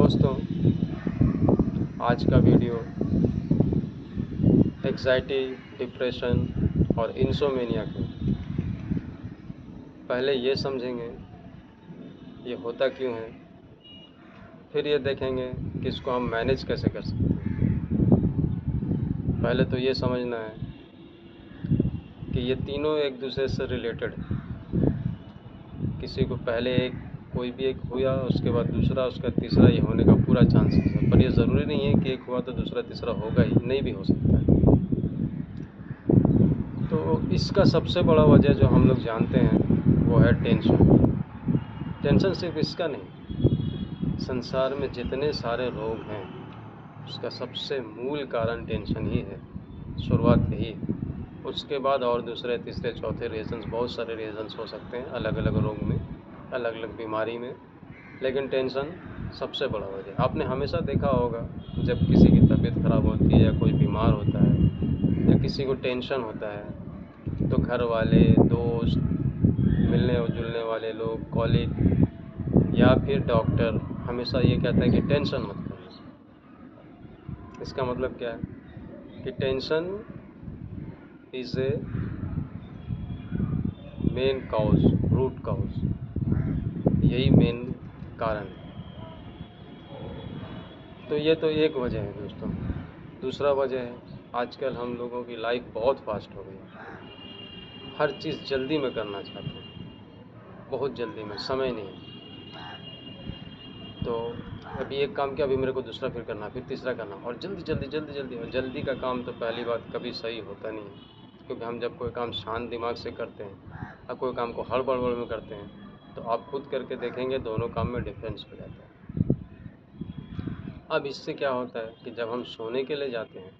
दोस्तों, आज का वीडियो एंग्जाइटी, डिप्रेशन और इंसोमेनिया के पहले ये समझेंगे ये होता क्यों है, फिर ये देखेंगे कि इसको हम मैनेज कैसे कर सकते हैं। पहले तो ये समझना है कि ये तीनों एक दूसरे से रिलेटेड है। किसी को पहले कोई भी एक हुआ, उसके बाद दूसरा, उसका तीसरा, ये होने का पूरा चांसेस है। पर ये ज़रूरी नहीं है कि एक हुआ तो दूसरा तीसरा होगा ही, नहीं भी हो सकता है। तो इसका सबसे बड़ा वजह जो हम लोग जानते हैं वो है टेंशन। टेंशन सिर्फ इसका नहीं, संसार में जितने सारे रोग हैं उसका सबसे मूल कारण टेंशन ही है। शुरुआत यही है। उसके बाद और दूसरे तीसरे चौथे रीज़न्स, बहुत सारे रीज़न्स हो सकते हैं अलग अलग रोग में, अलग अलग बीमारी में, लेकिन टेंशन सबसे बड़ा वजह। आपने हमेशा देखा होगा जब किसी की तबीयत ख़राब होती है या कोई बीमार होता है या किसी को टेंशन होता है तो घर वाले, दोस्त, मिलने और जुलने वाले लोग, कॉलीग या फिर डॉक्टर हमेशा ये कहता है कि टेंशन मत करो। इसका मतलब क्या है कि tension is a main cause, root cause, यही मेन कारण है। तो ये तो एक वजह है दोस्तों। दूसरा वजह है आजकल हम लोगों की लाइफ बहुत फास्ट हो गई है। हर चीज़ जल्दी में करना चाहते हैं, बहुत जल्दी में, समय नहीं। तो अभी एक काम किया, अभी मेरे को दूसरा फिर करना, फिर तीसरा करना, और जल्दी जल्दी जल्दी जल्दी। और जल्दी का काम तो पहली बात कभी सही होता नहीं है, क्योंकि हम जब कोई काम शांत दिमाग से करते हैं और कोई काम को हड़बड़ में करते हैं तो आप खुद करके देखेंगे दोनों काम में डिफरेंस हो जाता है। अब इससे क्या होता है कि जब हम सोने के लिए जाते हैं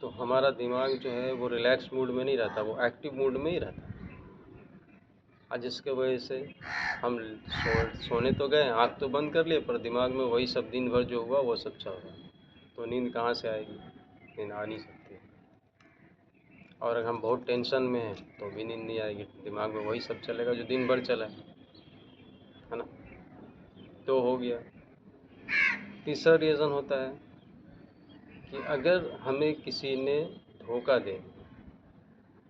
तो हमारा दिमाग जो है वो रिलैक्स मूड में नहीं रहता, वो एक्टिव मूड में ही रहता है। और जिसके वजह से हम सोने तो गए, आँख तो बंद कर लिए, पर दिमाग में वही सब दिन भर जो हुआ वो सब चल रहा है। तो नींद कहाँ से आएगी? नींद आ नहीं सकती। और अगर हम बहुत टेंशन में हैं तो भी नींद नहीं आएगी, दिमाग में वही सब चलेगा जो दिन भर चला है ना। तो हो गया। तीसरा रीज़न होता है कि अगर हमें किसी ने धोखा दे,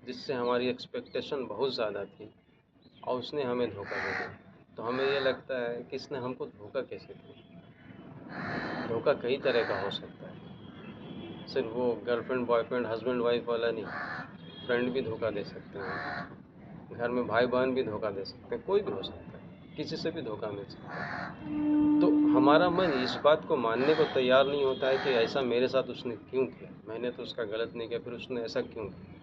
जिससे हमारी एक्सपेक्टेशन बहुत ज़्यादा थी और उसने हमें धोखा दे दिया, तो हमें ये लगता है कि इसने हमको धोखा कैसे दिया। धोखा कई तरह का हो सकता है, सिर्फ वो गर्लफ्रेंड बॉयफ्रेंड हस्बैंड वाइफ वाला नहीं, फ्रेंड भी धोखा दे सकते हैं, घर में भाई बहन भी धोखा दे सकते हैं, कोई भी हो सकता है, किसी से भी धोखा मिल सकता है। तो हमारा मन इस बात को मानने को तैयार नहीं होता है कि ऐसा मेरे साथ उसने क्यों किया, मैंने तो उसका गलत नहीं किया, फिर उसने ऐसा क्यों किया।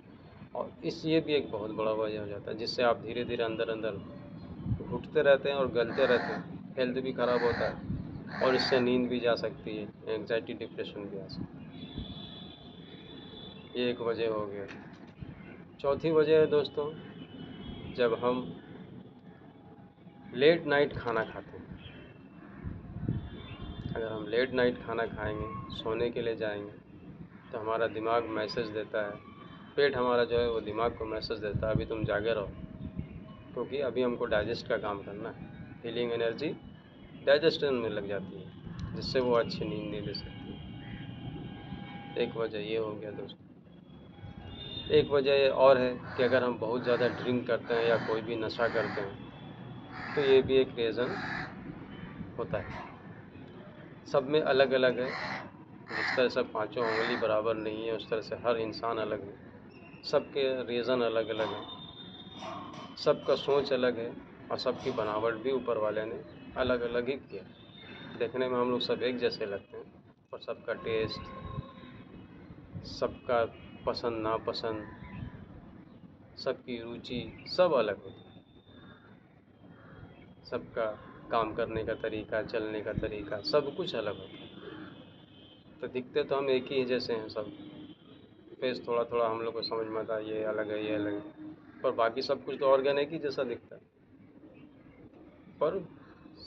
और ये भी एक बहुत बड़ा वजह हो जाता है, जिससे आप धीरे धीरे अंदर अंदर घुटते रहते हैं और गलते रहते हैं, हेल्थ भी ख़राब होता है और इससे नींद भी जा सकती है, एंग्जाइटी डिप्रेशन भी आ सकती है। ये एक वजह हो गया। चौथी वजह है दोस्तों, जब हम लेट नाइट खाना खाते हैं। अगर हम लेट नाइट खाना खाएंगे, सोने के लिए जाएंगे, तो हमारा दिमाग मैसेज देता है, पेट हमारा जो है वो दिमाग को मैसेज देता है अभी तुम जागे रहो, क्योंकि अभी हमको डाइजेस्ट का काम करना है। हीलिंग एनर्जी डाइजेशन में लग जाती है, जिससे वो अच्छी नींद नहीं ले सकती। एक वजह ये हो गया दोस्तों। एक वजह और है कि अगर हम बहुत ज़्यादा ड्रिंक करते हैं या कोई भी नशा करते हैं तो ये भी एक रीज़न होता है। सब में अलग अलग है, जिस तरह से पाँचों उंगली बराबर नहीं है उस तरह से हर इंसान अलग है, सबके रीज़न अलग अलग हैं, सबका सोच अलग है और सबकी बनावट भी ऊपर वाले ने अलग अलग ही किया। देखने में हम लोग सब एक जैसे लगते हैं, और सबका टेस्ट, सबका पसंद नापसंद, सबकी रुचि सब अलग होती है। सबका काम करने का तरीका, चलने का तरीका, सब कुछ अलग होता है। तो दिखते तो हम एक ही जैसे हैं सब, फेस थोड़ा थोड़ा हम लोग को समझ में आता है ये अलग है ये अलग है, पर बाकी सब कुछ तो ऑर्गेनिक ही जैसा दिखता है। पर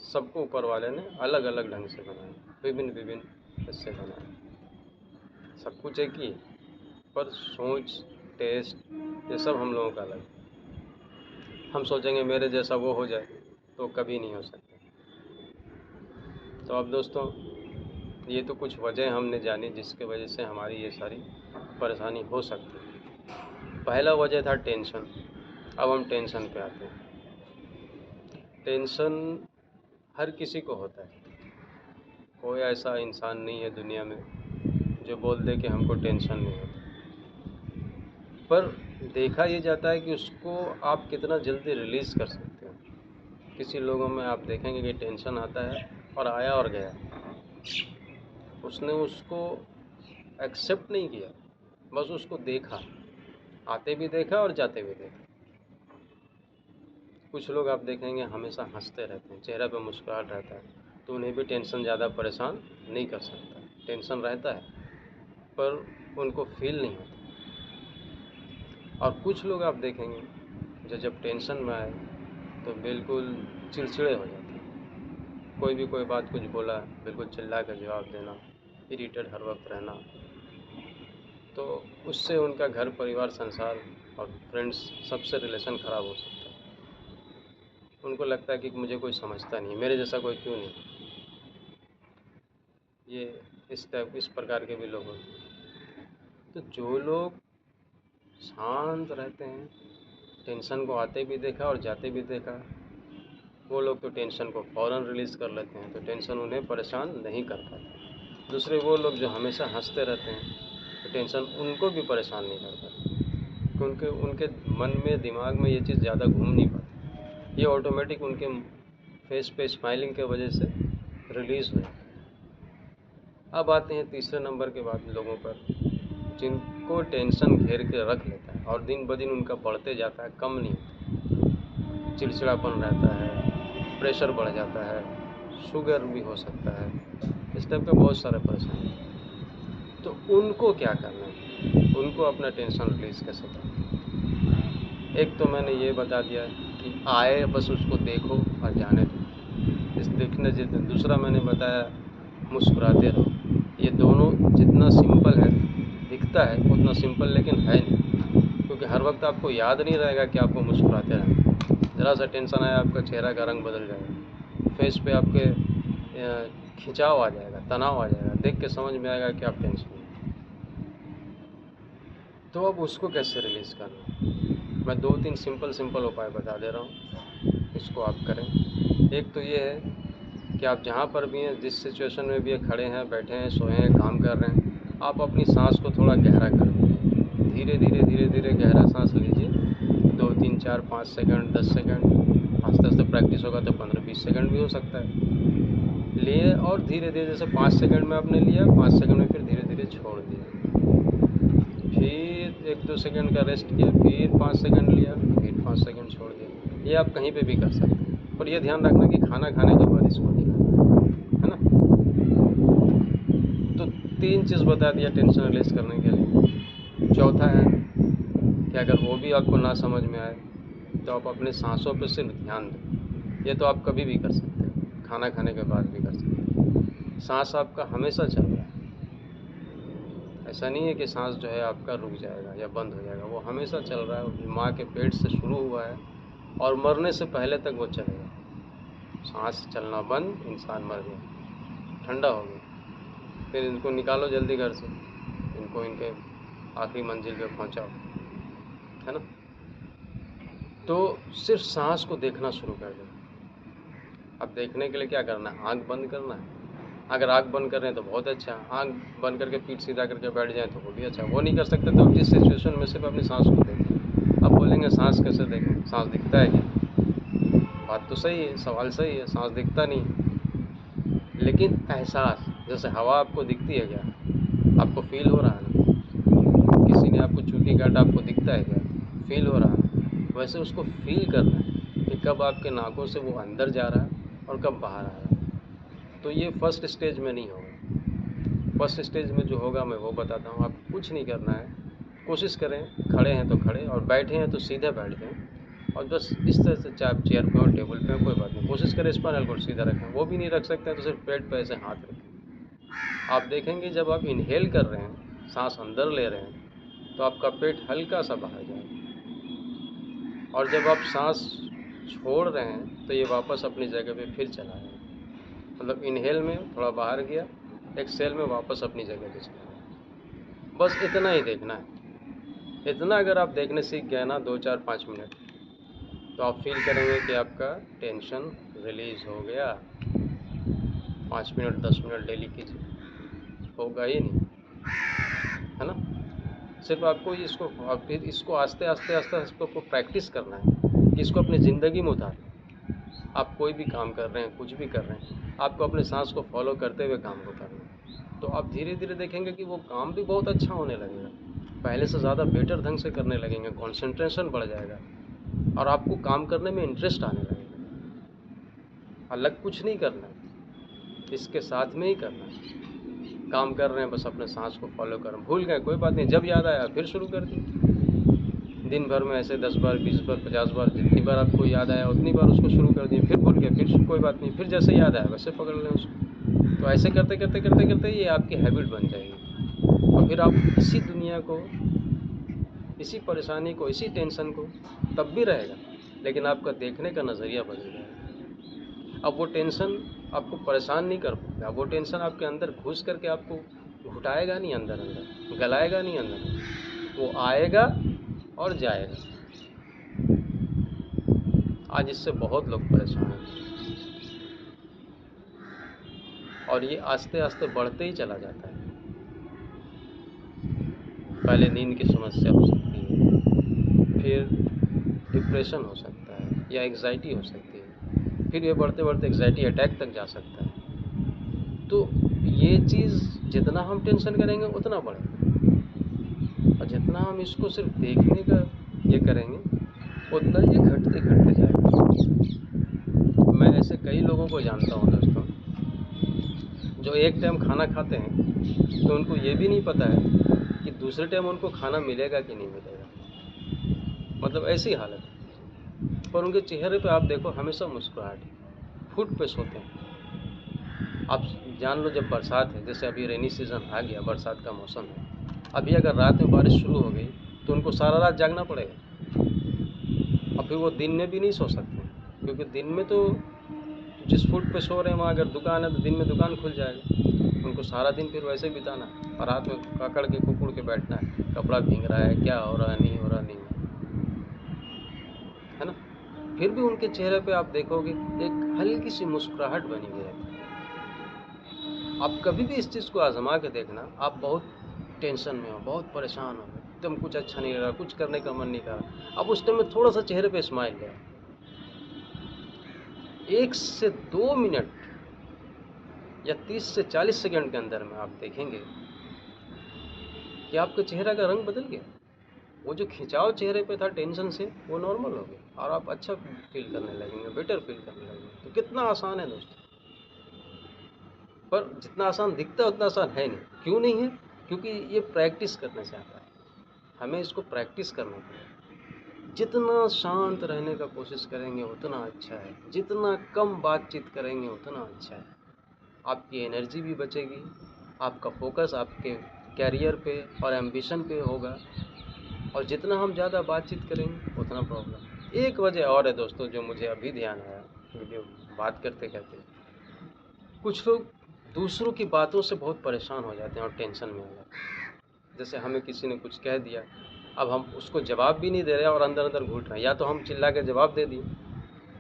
सबको ऊपर वाले ने अलग अलग ढंग से बनाया, विभिन्न विभिन्न हिस्से बनाए। सब कुछ एक ही है, पर सोच, टेस्ट, ये सब हम लोगों का अलग है। हम सोचेंगे मेरे जैसा वो हो जाए, तो कभी नहीं हो सकता। तो अब दोस्तों, ये तो कुछ वजह हमने जानी जिसके वजह से हमारी ये सारी परेशानी हो सकती है। पहला वजह था टेंशन। अब हम टेंशन पे आते हैं। टेंशन हर किसी को होता है, कोई ऐसा इंसान नहीं है दुनिया में जो बोल दे कि हमको टेंशन नहीं होता। पर देखा ये जाता है कि उसको आप कितना जल्दी रिलीज़ कर सकते हो। किसी लोगों में आप देखेंगे कि टेंशन आता है और आया और गया, उसने उसको एक्सेप्ट नहीं किया, बस उसको देखा, आते भी देखा और जाते भी देखा। कुछ लोग आप देखेंगे हमेशा हंसते रहते हैं, चेहरे पे मुस्कुराहट रहता है, तो उन्हें भी टेंशन ज़्यादा परेशान नहीं कर सकता। टेंशन रहता है पर उनको फील नहीं होता। और कुछ लोग आप देखेंगे जो जब टेंशन में आए तो बिल्कुल चिड़चिड़े हो जाते हैं। कोई भी कोई बात कुछ बोला बिल्कुल चिल्ला कर जवाब देना, इरिटेट हर वक्त रहना, तो उससे उनका घर परिवार संसार और फ्रेंड्स सबसे रिलेशन ख़राब हो सकता है। उनको लगता है कि मुझे कोई समझता नहीं, मेरे जैसा कोई क्यों नहीं। ये इस प्रकार के भी लोग होते हैं। तो जो लोग शांत रहते हैं, टेंशन को आते भी देखा और जाते भी देखा, वो लोग तो टेंशन को फ़ौरन रिलीज़ कर लेते हैं, तो टेंशन उन्हें परेशान नहीं कर पाता। दूसरे वो लोग जो हमेशा हंसते रहते हैं, तो टेंशन उनको भी परेशान नहीं कर पाती, क्योंकि उनके मन में दिमाग में ये चीज़ ज़्यादा घूम नहीं पाती। ये ऑटोमेटिक उनके फेस पे स्माइलिंग के वजह से रिलीज़ हो जाती है। अब आते हैं तीसरे नंबर के बाद लोगों पर, जिनको टेंशन घेर के रख लेता है और दिन ब दिन उनका बढ़ते जाता है, कम नहीं होता। चिड़चिड़ापन रहता है, प्रेशर बढ़ जाता है, शुगर भी हो सकता है, इस टाइप के बहुत सारे परेशानी। तो उनको क्या करना है, उनको अपना टेंशन रिलीज़ कैसे करना। एक तो मैंने ये बता दिया कि आए बस उसको देखो और जाने दो, इस देखने जितना। दूसरा मैंने बताया मुस्कुराते रहो। ये दोनों जितना सिंपल है दिखता है उतना सिंपल लेकिन है नहीं, क्योंकि हर वक्त आपको याद नहीं रहेगा कि आपको मुस्कुराते रहना। ज़रा सा टेंशन आया आपका चेहरा का रंग बदल जाएगा, फेस पे आपके खिंचाव आ जाएगा, तनाव आ जाएगा, देख के समझ में आएगा कि आप टेंशन में। तो अब उसको कैसे रिलीज़ करना, मैं 2-3 सिंपल उपाय बता दे रहा हूँ, इसको आप करें। एक तो ये है कि आप जहाँ पर भी हैं, जिस सिचुएशन में भी खड़े हैं, बैठे हैं, सोए हैं, काम कर रहे हैं, आप अपनी सांस को थोड़ा गहरा कर दीजिए। धीरे धीरे गहरा सांस लीजिए, 2, 3, 4, 5 सेकंड, 10 सेकंड, आस्ते आस्ते प्रैक्टिस होगा तो 15-20 सेकंड भी हो सकता है। लिए और धीरे धीरे, जैसे 5 सेकंड में आपने लिया, 5 सेकंड में फिर धीरे धीरे छोड़ दिया, फिर 1-2 सेकंड का रेस्ट किया, फिर 5 सेकंड लिया, फिर 5 सेकंड छोड़ दिया। ये आप कहीं पे भी कर सकते हैं, पर यह ध्यान रखना कि खाना खाने के बाद इसको नहीं करना, है ना। तो 3 चीज़ बता दिया टेंशन रिलीज़ करने के लिए। चौथा है कि अगर वो भी आपको ना समझ में आए तो आप अपने सांसों पर सिर्फ ध्यान दें। ये तो आप कभी भी कर सकते हैं, खाना खाने के बाद भी कर सकते हैं। सांस आपका हमेशा चल रहा है, ऐसा नहीं है कि सांस जो है आपका रुक जाएगा या बंद हो जाएगा, वो हमेशा चल रहा है। माँ के पेट से शुरू हुआ है और मरने से पहले तक वो चलेगा। सांस चलना बंद, इंसान मर गया, ठंडा हो गया। फिर इनको निकालो जल्दी घर से, इनको इनके आखिरी मंजिल पे पहुंचाओ, है ना। तो सिर्फ सांस को देखना शुरू कर दो। अब देखने के लिए क्या करना है, आँख बंद करना है। अगर आँख बंद कर रहे हैं तो बहुत अच्छा, आँख बंद करके पीठ सीधा करके बैठ जाएं तो वो भी अच्छा। वो नहीं कर सकते तो जिस सिचुएशन में सिर्फ अपनी सांस को देखें। अब बोलेंगे सांस कैसे देखें, सांस दिखता है क्या? बात तो सही है, सवाल सही है, सांस दिखता नहीं, लेकिन एहसास, जैसे हवा आपको दिखती है क्या, आपको फील हो रहा है ना। किसी ने आपको चूटी काटा, आपको दिखता है क्या, फील हो रहा है। वैसे उसको फील करना है कि कब आपके नाकों से वो अंदर जा रहा है और कब बाहर आ रहा है। तो ये फर्स्ट स्टेज में नहीं होगा। फर्स्ट स्टेज में जो होगा मैं वो बताता हूँ। आपको कुछ नहीं करना है, कोशिश करें, खड़े हैं तो खड़े और बैठे हैं तो सीधे बैठ जाएं, और बस इस तरह से, चाहे आप चेयर पे हो, टेबल पे हो, कोई बात नहीं, कोशिश करें स्पाइनल कॉर्ड सीधा रखें। वो भी नहीं रख सकते हैं तो सिर्फ पेट पे ऐसे हाथ रखें। आप देखेंगे जब आप इनहेल कर रहे हैं, सांस अंदर ले रहे हैं, तो आपका पेट हल्का सा बाहर जाएगा, और जब आप सांस छोड़ रहे हैं तो ये वापस अपनी जगह पे फिर चला जाएगा। मतलब इनहेल में थोड़ा बाहर गया, एक्सहेल में वापस अपनी जगह पे चला। बस इतना ही देखना है। इतना अगर आप देखने सीख गए ना 2 4 5 मिनट, तो आप फील करेंगे कि आपका टेंशन रिलीज़ हो गया। 5 मिनट 10 मिनट डेली कीजिए, होगा ही नहीं, है ना। सिर्फ आपको इसको, आप फिर इसको आस्ते आस्ते आस्ते इसको प्रैक्टिस करना है कि इसको अपनी ज़िंदगी में उतारें। आप कोई भी काम कर रहे हैं, कुछ भी कर रहे हैं, आपको अपने सांस को फॉलो करते हुए काम को करना है। तो आप धीरे धीरे देखेंगे कि वो काम भी बहुत अच्छा होने लगेगा, पहले से ज़्यादा बेटर ढंग से करने लगेंगे, कंसंट्रेशन बढ़ जाएगा और आपको काम करने में इंटरेस्ट आने लगेगा। अलग कुछ नहीं करना है, इसके साथ में ही करना है। काम कर रहे हैं, बस अपने सांस को फॉलो करें। भूल गए कोई बात नहीं, जब याद आया फिर शुरू कर दिए। दिन भर में ऐसे 10 बार 20 बार 50 बार, जितनी बार आपको याद आया उतनी बार उसको शुरू कर दिए। फिर भूल गए, फिर कोई बात नहीं, फिर जैसे याद आया वैसे पकड़ लें उसको। तो ऐसे करते करते करते करते ये आपकी हैबिट बन जाएगी और फिर आप इसी दुनिया को, इसी परेशानी को, इसी टेंशन को तब भी रहेगा, लेकिन आपका देखने का नज़रिया बदल जाएगा। अब वो टेंशन आपको परेशान नहीं कर पाएगा, वो टेंशन आपके अंदर घुस करके आपको घुटाएगा नहीं, अंदर अंदर गलाएगा नहीं, अंदर वो आएगा और जाएगा। आज इससे बहुत लोग परेशान हैं और ये आस्ते आस्ते बढ़ते ही चला जाता है। पहले नींद की समस्या हो सकती है, फिर डिप्रेशन हो सकता है या एग्जाइटी हो सकती है, फिर ये बढ़ते बढ़ते एग्जाइटी अटैक तक जा सकता है। तो ये चीज़ जितना हम टेंशन करेंगे उतना बढ़ेगा और जितना हम इसको सिर्फ देखने का ये करेंगे उतना ये घटते घटते जाएगा। मैं ऐसे कई लोगों को जानता हूँ दोस्तों, जो एक टाइम खाना खाते हैं तो उनको ये भी नहीं पता है कि दूसरे टाइम उनको खाना मिलेगा कि नहीं मिलेगा, मतलब ऐसी हालत है। पर उनके चेहरे पे आप देखो हमेशा मुस्कुराहट है, फुट पे सोते हैं। आप जान लो जब बरसात है, जैसे अभी रेनी सीज़न आ गया, बरसात का मौसम है, अभी अगर रात में बारिश शुरू हो गई तो उनको सारा रात जागना पड़ेगा और फिर वो दिन में भी नहीं सो सकते, क्योंकि दिन में तो जिस फुट पे सो रहे हैं वहाँ अगर दुकान है तो दिन में दुकान खुल जाएगा, उनको सारा दिन फिर वैसे बिताना है और रात में पकड़ के कुकुड़ के बैठना है, कपड़ा भीग रहा है, क्या हो रहा है, नहीं हो रहा, नहीं है ना। फिर भी उनके चेहरे पे आप देखोगे एक हल्की सी मुस्कुराहट बनी हुई है। आप कभी भी इस चीज़ को आजमा के देखना, आप बहुत टेंशन में हो, बहुत परेशान हो, एकदम कुछ अच्छा नहीं रहा, कुछ करने का मन नहीं कर रहा, अब उस टाइम में थोड़ा सा चेहरे पे स्माइल ले, 1 से 2 मिनट या 30 से 40 सेकंड के अंदर में आप देखेंगे कि आपके चेहरे का रंग बदल गया। वो जो खिंचाव चेहरे पे था टेंशन से, वो नॉर्मल हो गया और आप अच्छा फील करने लगेंगे, बेटर फील करने लगेंगे। तो कितना आसान है दोस्तों, पर जितना आसान दिखता है उतना आसान है नहीं। क्यों नहीं है? क्योंकि ये प्रैक्टिस करने से आता है, हमें इसको प्रैक्टिस करना पड़ेगा। जितना शांत रहने का कोशिश करेंगे उतना अच्छा है, जितना कम बातचीत करेंगे उतना अच्छा है। आपकी एनर्जी भी बचेगी, आपका फोकस आपके कैरियर पे और एम्बिशन पे होगा, और जितना हम ज़्यादा बातचीत करेंगे उतना प्रॉब्लम। एक वजह और है दोस्तों जो मुझे अभी ध्यान आया वीडियो बात करते करते, कुछ लोग दूसरों की बातों से बहुत परेशान हो जाते हैं और टेंशन में हो जाते हैं। जैसे हमें किसी ने कुछ कह दिया, अब हम उसको जवाब भी नहीं दे रहे और अंदर अंदर घुट रहे हैं, या तो हम चिल्ला के जवाब दे दिए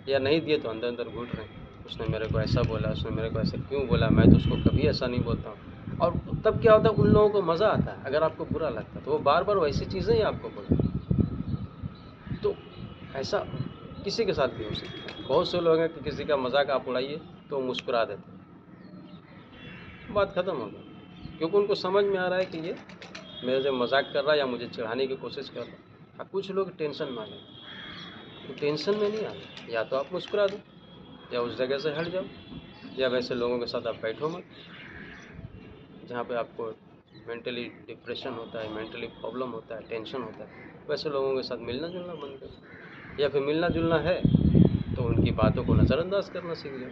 या नहीं दिए तो अंदर अंदर घुट रहे हैं। उसने मेरे को ऐसा बोला, उसने मेरे को ऐसे क्यों बोला, मैं तो उसको कभी ऐसा नहीं बोलता हूँ। और तब क्या होता है, उन लोगों को मज़ा आता है। अगर आपको बुरा लगता है तो वो बार बार वैसी चीज़ें ही आपको बोलते हैं। तो ऐसा किसी के साथ भी हो सकता है। बहुत से लोग हैं कि किसी का मजाक आप उड़ाइए तो वो मुस्कुरा देते हैं, बात ख़त्म हो गई, क्योंकि उनको समझ में आ रहा है कि ये मेरे से मजाक कर रहा है या मुझे चिढ़ाने की कोशिश कर रहा है। अब कुछ लोग टेंशन में आ जाते हैं, तो टेंशन में नहीं आना, या तो आप मुस्कुरा दो या उस जगह से हट जाओ, या वैसे लोगों के साथ आप बैठो मत जहाँ पे आपको मेंटली डिप्रेशन होता है, मेंटली प्रॉब्लम होता है, टेंशन होता है। वैसे लोगों के साथ मिलना जुलना बंद करो, या फिर मिलना जुलना है तो उनकी बातों को नज़रअंदाज करना सीख जाओ।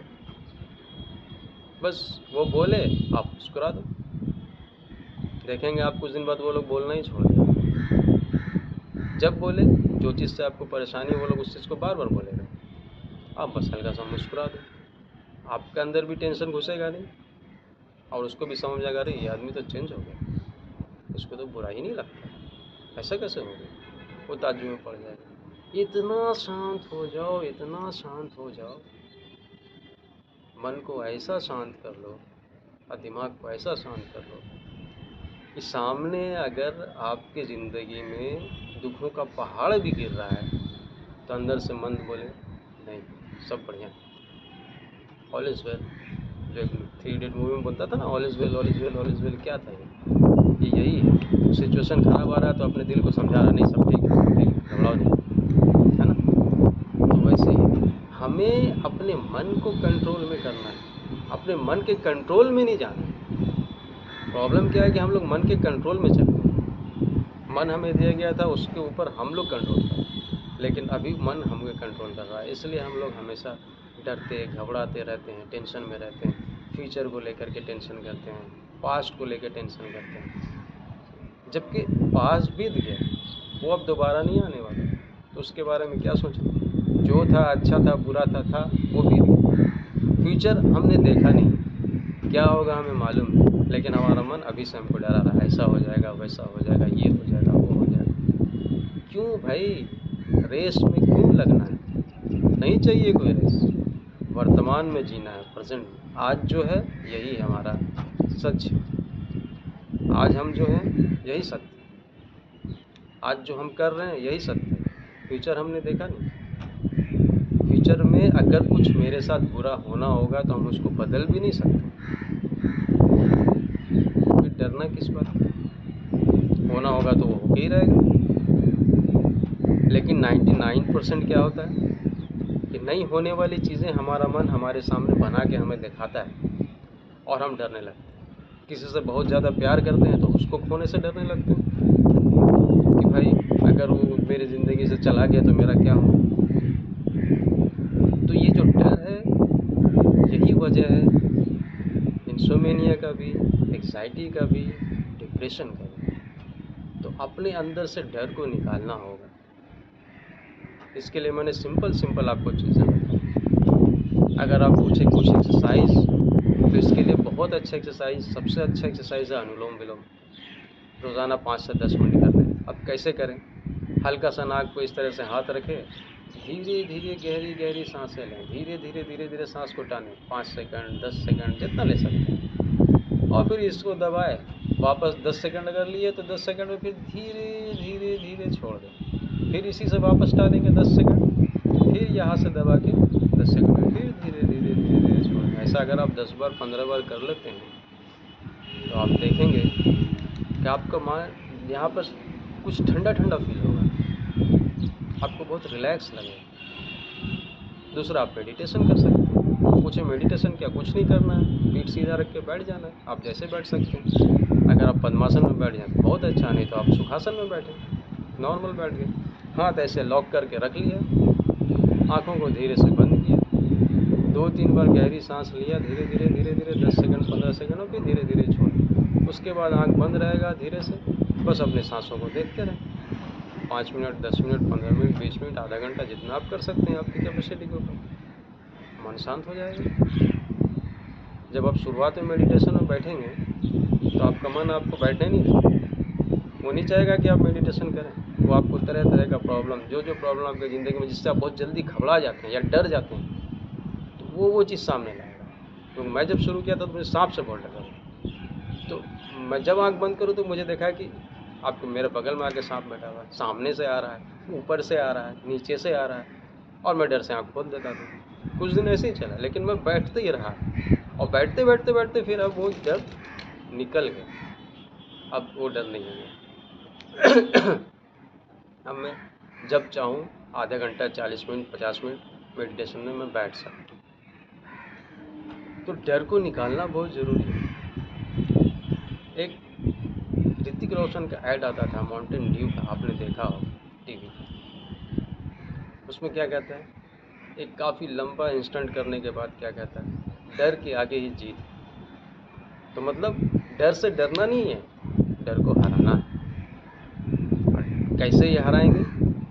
बस वो बोले आप मुस्कुरा दो, देखेंगे आप कुछ दिन बाद वो लोग बोलना ही छोड़ देंगे। जब बोले जो चीज़ से आपको परेशानी है वो लोग उस चीज़ को बार बार बोलेगा, आप बस हल्का सा मुस्कुरा दो, आपके अंदर भी टेंशन घुसेगा नहीं, और उसको भी समझ आएगा अरे ये आदमी तो चेंज हो गया, इसको तो बुरा ही नहीं लगता, ऐसा कैसे हो गया। वो ताज्जुब में पड़ जाएगा। इतना शांत हो जाओ, इतना शांत हो जाओ, मन को ऐसा शांत कर लो और दिमाग को ऐसा शांत कर लो कि सामने अगर आपकी ज़िंदगी में दुखों का पहाड़ भी गिर रहा है तो अंदर से मन बोले नहीं, सब बढ़िया, ऑल इज़ वेल। जो एक 3 इडियट मूवी में बोलता था ना, all is well, all is well, all is well, क्या था ये यही है। सिचुएशन ख़राब आ रहा है तो अपने दिल को समझा रहा नहीं, सब ठीक है, सब ठीक है, घबराओ नहीं, है ना। तो वैसे ही हमें अपने मन को कंट्रोल में करना है, अपने मन के कंट्रोल में नहीं जाना है। प्रॉब्लम क्या है कि हम लोग मन के कंट्रोल में चलते हैं। मन हमें दिया गया था, उसके ऊपर हम लोग कंट्रोल कर रहे हैं, लेकिन अभी मन हमें कंट्रोल कर रहा है। इसलिए हम लोग हमेशा डरते घबराते रहते हैं, टेंशन में रहते हैं, फ्यूचर को लेकर के टेंशन करते हैं, पास्ट को लेकर टेंशन करते हैं। जबकि पास्ट बीत गया, वो अब दोबारा नहीं आने वाला, तो उसके बारे में क्या सोचें। जो था अच्छा था, बुरा था वो बीत गया। फ्यूचर हमने देखा नहीं, क्या होगा हमें मालूम नहीं, लेकिन हमारा मन अभी से हमको डरा रहा है, ऐसा हो जाएगा, वैसा हो जाएगा, ये हो जाएगा, वो हो जाएगा। क्यों भाई, रेस में क्यों लगना है, नहीं चाहिए कोई रेस। वर्तमान में जीना है, प्रेजेंट में। आज जो है यही हमारा सच है, आज हम जो हैं यही सत्य, आज जो हम कर रहे हैं यही सत्य है। फ्यूचर हमने देखा नहीं। फ्यूचर में अगर कुछ मेरे साथ बुरा होना होगा तो हम उसको बदल भी नहीं सकते, फिर डरना किस बात का। होना होगा तो वो होके ही रहेगा। लेकिन 99% क्या होता है कि नहीं होने वाली चीज़ें हमारा मन हमारे सामने बना के हमें दिखाता है और हम डरने लगते हैं। किसी से बहुत ज़्यादा प्यार करते हैं तो उसको खोने से डरने लगते हैं कि भाई अगर वो मेरी ज़िंदगी से चला गया तो मेरा क्या हो। तो ये जो डर है, यही वजह है इंसोमेनिया का भी, एंग्जाइटी का भी, डिप्रेशन का भी। तो अपने अंदर से डर को निकालना होगा। इसके लिए मैंने सिंपल आपको चीज़ें बताई। अगर आप पूछे कुछ एक्सरसाइज, तो इसके लिए बहुत अच्छा एक्सरसाइज, सबसे अच्छा एक्सरसाइज है अनुलोम विलोम। रोज़ाना 5 से 10 मिनट कर लें। अब कैसे करें, हल्का सा नाक को इस तरह से हाथ रखें, धीरे धीरे गहरी गहरी सांसें लें, धीरे धीरे सांस को टानें, 5 सेकंड 10 सेकंड जितना ले सकते हैं, और फिर इसको दबाएं। वापस 10 सेकंड अगर लिए तो 10 सेकंड में फिर धीरे धीरे छोड़ दें, फिर इसी से वापस टानेंगे 10 सेकंड, फिर यहाँ से दबा के 10 सेकंड में फिर धीरे धीरे छोड़ दें। ऐसा अगर आप 10 बार 15 बार कर लेते हैं तो आप देखेंगे कि आपका माइंड यहाँ पर कुछ ठंडा ठंडा फील होगा, आपको बहुत रिलैक्स लगेगा। दूसरा, आप मेडिटेशन कर सकते हैं। पूछे मेडिटेशन क्या, कुछ नहीं करना है, पीठ सीधा रख के बैठ जाना है, आप जैसे बैठ सकते हैं। अगर आप पद्मासन में बैठ जाए बहुत अच्छा, नहीं तो आप सुखासन में बैठे, नॉर्मल बैठ गए, हाथ ऐसे लॉक करके रख लिया, आँखों को धीरे से बंद किया, 2-3 बार गहरी सांस लिया, धीरे धीरे 10 सेकंड 15 सेकंड, और फिर धीरे धीरे छोड़। उसके बाद आँख बंद रहेगा धीरे से, बस अपने सांसों को देखते रहें। 5 मिनट 10 मिनट 15 मिनट 20 मिनट आधा घंटा, जितना आप कर सकते हैं आपकी कैपेसिटी के ऊपर, मन शांत हो जाएगा। जब आप शुरुआत में मेडिटेशन में बैठेंगे तो आपका मन आपको बैठने नहीं देगा, वो नहीं चाहेगा कि आप मेडिटेशन करें। वो आपको तरह तरह का प्रॉब्लम, जो प्रॉब्लम आपकी ज़िंदगी में जिससे आप बहुत जल्दी घबरा जाते हैं या डर जाते हैं, तो वो चीज़ सामने लाएगा। तो मैं जब शुरू किया था तो मुझे सांप से बहुत डर था। तो मैं जब आँख बंद करूँ तो मुझे देखा कि आपको मेरे बगल में आके सांप बैठा हुआ है, सामने से आ रहा है, ऊपर से आ रहा है, नीचे से आ रहा है, और मैं डर से आँख खोल देता था। कुछ दिन ऐसे ही चला, लेकिन मैं बैठते ही रहा, और बैठते फिर अब वो डर निकल गया, अब वो डर नहीं है। अब मैं जब चाहूँ आधा घंटा 40 मिनट 50 मिनट मेडिटेशन में मैं बैठ सकता हूँ। तो डर को निकालना बहुत ज़रूरी है। एक ऋतिक रोशन का ऐड आता था माउंटेन ड्यू का, आपने देखा हो टीवी पे। उसमें क्या कहता है, एक काफ़ी लंबा इंस्टेंट करने के बाद क्या कहता है, डर के आगे ही जीत। तो मतलब डर से डरना नहीं है, डर को हराना है। कैसे ये हराएंगे,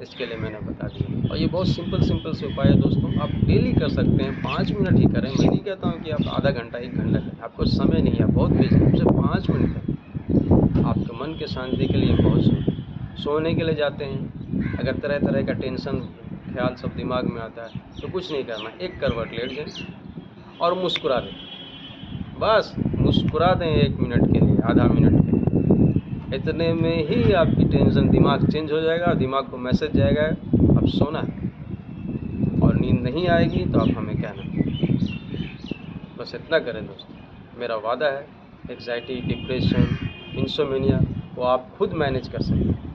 इसके लिए मैंने बता दिया। और ये बहुत सिंपल से उपाय है दोस्तों, आप डेली कर सकते हैं। 5 मिनट ही करें, मैं नहीं कहता हूँ कि आप आधा घंटा 1 घंटा करें, आपको समय नहीं है, बहुत बिजी है, सिर्फ 5 मिनट करें। आपके मन के शांति के लिए बहुत सोने के लिए जाते हैं, अगर तरह तरह का टेंशन ख्याल सब दिमाग में आता है तो कुछ नहीं करना, एक करवट लेट जाए और मुस्कुरा दें। बस मुस्कुरा दें 1 मिनट के लिए, आधा मिनट के लिए, इतने में ही आपकी टेंशन, दिमाग चेंज हो जाएगा, दिमाग को मैसेज जाएगा अब सोना है। और नींद नहीं आएगी तो आप हमें कहना। बस इतना करें दोस्तों, मेरा वादा है एंग्जाइटी, डिप्रेशन, इंसोमेनिया वो आप खुद मैनेज कर सकते हैं।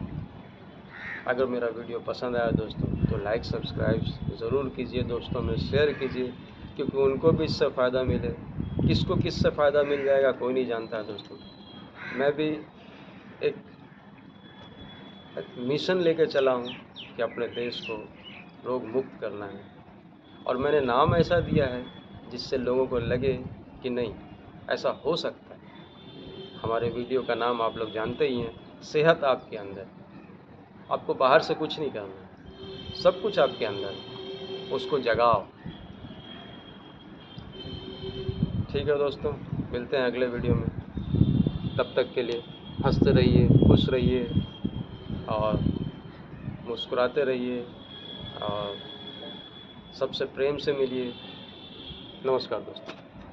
अगर मेरा वीडियो पसंद आया दोस्तों तो लाइक सब्सक्राइब ज़रूर कीजिए, दोस्तों में शेयर कीजिए, क्योंकि उनको भी इससे फ़ायदा मिले। किसको किससे फ़ायदा मिल जाएगा कोई नहीं जानता है दोस्तों। मैं भी एक मिशन लेके चला हूँ कि अपने देश को रोग मुक्त करना है, और मैंने नाम ऐसा दिया है जिससे लोगों को लगे कि नहीं ऐसा हो सकता है। हमारे वीडियो का नाम आप लोग जानते ही हैं, सेहत आपके अंदर। आपको बाहर से कुछ नहीं करना है, सब कुछ आपके अंदर है, उसको जगाओ। ठीक है दोस्तों, मिलते हैं अगले वीडियो में। तब तक के लिए हंसते रहिए, खुश रहिए और मुस्कुराते रहिए और सबसे प्रेम से मिलिए। नमस्कार दोस्तों।